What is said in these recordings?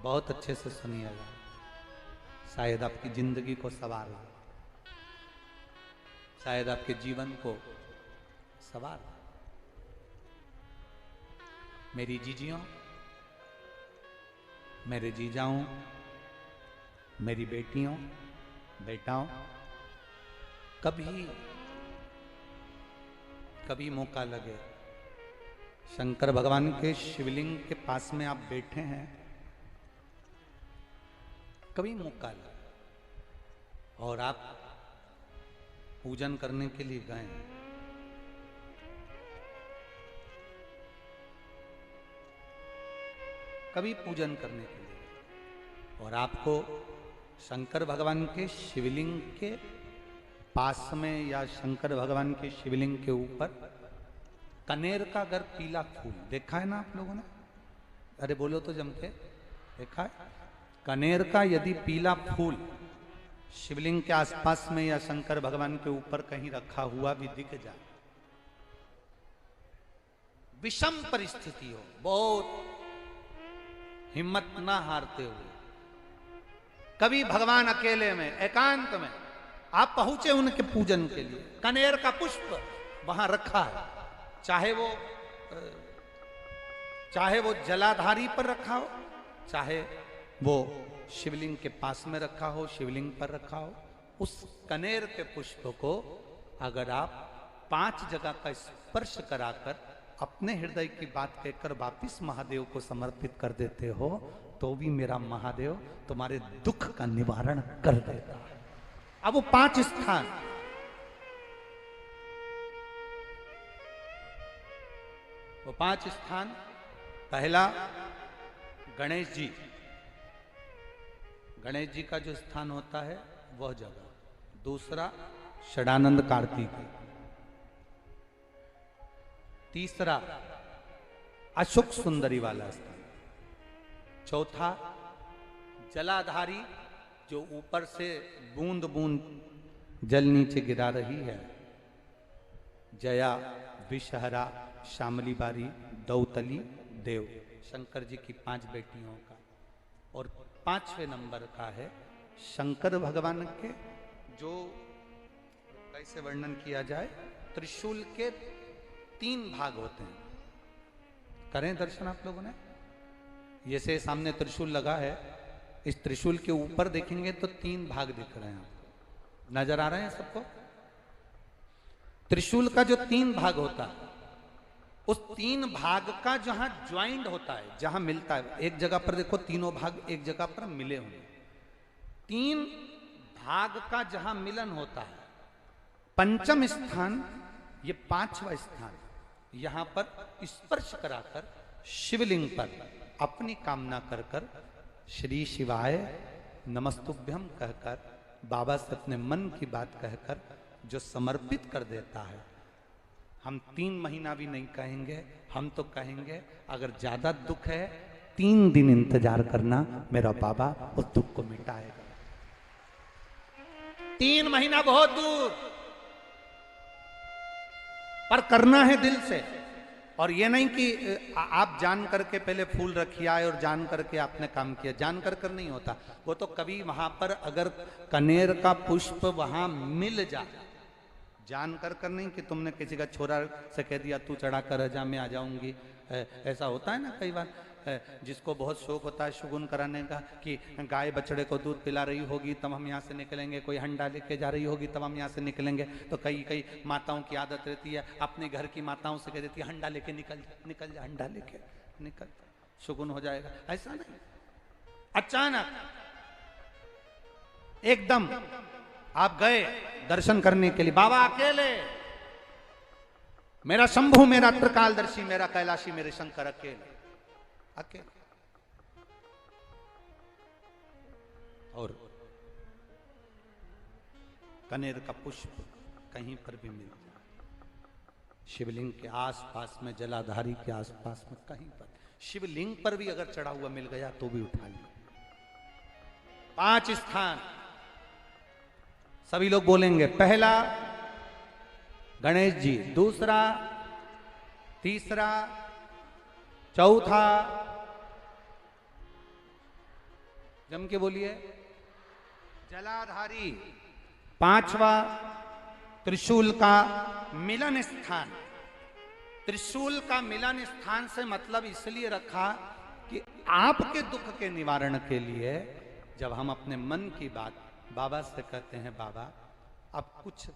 बहुत अच्छे से सुनिएगा, शायद आपकी जिंदगी को संवार ले, शायद आपके जीवन को संवार ले। मेरी जीजियों, मेरे जीजाओं, मेरी बेटियों, बेटाओं, कभी मौका लगे, शंकर भगवान के शिवलिंग के पास में आप बैठे हैं, कभी मौका लगे और आप पूजन करने के लिए गए, कभी पूजन करने के लिए और आपको शंकर भगवान के शिवलिंग के पास में या शंकर भगवान के शिवलिंग के ऊपर कनेर का अगर पीला फूल देखा है ना आप लोगों ने? अरे बोलो तो जम के, देखा है? कनेर का यदि पीला फूल शिवलिंग के आसपास में या शंकर भगवान के ऊपर कहीं रखा हुआ भी दिख जाए, विषम परिस्थिति हो, बहुत हिम्मत ना हारते हुए, कभी भगवान अकेले में एकांत में आप पहुंचे उनके पूजन के लिए, कनेर का पुष्प वहां रखा है, चाहे वो जलाधारी पर रखा हो, चाहे वो शिवलिंग के पास में रखा हो, शिवलिंग पर रखा हो, उस कनेर के पुष्प को अगर आप 5 जगह का स्पर्श कराकर अपने हृदय की बात कहकर वापिस महादेव को समर्पित कर देते हो, तो भी मेरा महादेव तुम्हारे दुख का निवारण कर देता है। अब वो 5 स्थान, वो 5 स्थान, पहला गणेश जी, गणेश जी का जो स्थान होता है वह जगह, दूसरा षडानंद कार्तिक, तीसरा अशोक सुंदरी वाला स्थान, चौथा जलाधारी जो ऊपर से बूंद बूंद जल नीचे गिरा रही है, जया, विषहरा, श्यामली बारी, दौतली, देव, शंकर जी की 5 बेटियों का। और 5वें नंबर का है शंकर भगवान के, जो कैसे वर्णन किया जाए, त्रिशूल के 3 भाग होते हैं। करें दर्शन आप लोगों ने? जैसे सामने त्रिशूल लगा है, इस त्रिशूल के ऊपर देखेंगे तो 3 भाग दिख रहे हैं आपको, नजर आ रहे हैं सबको? त्रिशूल का जो 3 भाग होता है, उस 3 भाग का जहां ज्वाइंट होता है, जहां मिलता है, एक जगह पर देखो तीनों भाग एक जगह पर मिले होंगे, 3 भाग का जहां मिलन होता है, 5वां स्थान, ये 5वां स्थान, यहां पर स्पर्श कराकर शिवलिंग पर अपनी कामना कर कर श्री शिवाय नमस्तुभ्यम कहकर बाबा से अपने मन की बात कहकर जो समर्पित कर देता है, हम 3 महीना भी नहीं कहेंगे, हम तो कहेंगे अगर ज्यादा दुख है 3 दिन इंतजार करना, मेरा बाबा उस दुख को मिटाएगा। 3 महीना बहुत दूर, पर करना है दिल से। और ये नहीं कि आप जान करके पहले फूल रखिए आए और जान करके आपने काम किया, जान कर नहीं होता वो तो। कभी वहां पर अगर कनेर का पुष्प वहां मिल जाए, जान कर नहीं कि तुमने किसी का छोरा से कह दिया तू चढ़ा कर जा मैं आ जाऊंगी, ऐसा होता है ना कई बार, जिसको बहुत शौक होता है शगुन कराने का कि गाय बछड़े को दूध पिला रही होगी तब हम यहाँ से निकलेंगे, कोई हंडा लेके जा रही होगी तब हम यहाँ से निकलेंगे, तो कई माताओं की आदत रहती है, अपने घर की माताओं से कह देती है हंडा लेके निकल जा, हंडा लेके निकल, शगुन हो जाएगा। ऐसा नहीं, अचानक एकदम आप गए दर्शन करने के लिए, बाबा अकेले, मेरा शंभु, मेरा त्रिकालदर्शी, मेरा कैलाशी, मेरे शंकर अकेले, और कनेर का पुष्प कहीं पर भी मिल जाए, शिवलिंग के आसपास में, जलाधारी के आसपास में कहीं पर, शिवलिंग पर भी अगर चढ़ा हुआ मिल गया तो भी उठा लिया। 5 स्थान सभी लोग बोलेंगे, पहला गणेश जी, दूसरा, तीसरा, चौथा, जम के बोलिए। जलाधारी, पांचवा त्रिशूल का मिलन स्थान। त्रिशूल का मिलन स्थान से मतलब इसलिए रखा कि आपके दुख के निवारण के लिए जब हम अपने मन की बात बाबा से कहते हैं, बाबा अब कुछ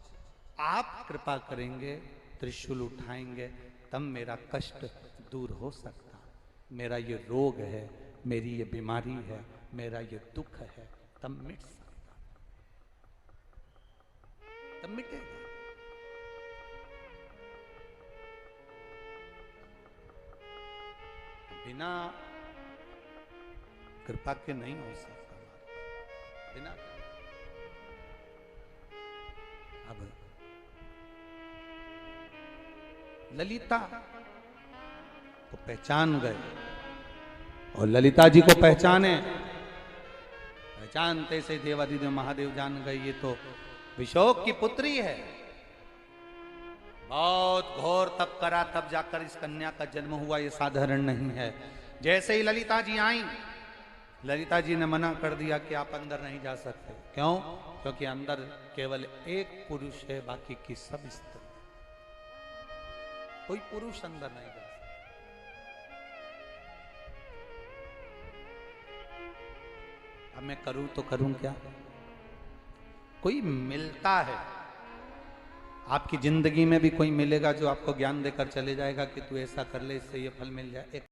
आप कृपा करेंगे, त्रिशूल उठाएंगे, तब मेरा कष्ट दूर हो सकता, मेरा ये रोग है, मेरी ये बीमारी है, मेरा ये दुख है, तब मिट सकता, तब मिटेगा। बिना कृपा के नहीं हो सकता, बिना। अब ललिता को पहचान गए और ललिता जी को पहचाने, पहचानते से देवादिदेव महादेव जान गए ये तो विशोक की पुत्री है। बहुत घोर तप करा तब जाकर इस कन्या का जन्म हुआ, ये साधारण नहीं है। जैसे ही ललिता जी आई, ललिता जी ने मना कर दिया कि आप अंदर नहीं जा सकते। क्यों? क्योंकि अंदर केवल एक पुरुष है, बाकी की सब स्त्री, कोई पुरुष अंदर नहीं जा सकता। अब मैं करूं तो करूं क्या? कोई मिलता है आपकी जिंदगी में भी, कोई मिलेगा जो आपको ज्ञान देकर चले जाएगा कि तू ऐसा कर ले, इससे ये फल मिल जाए।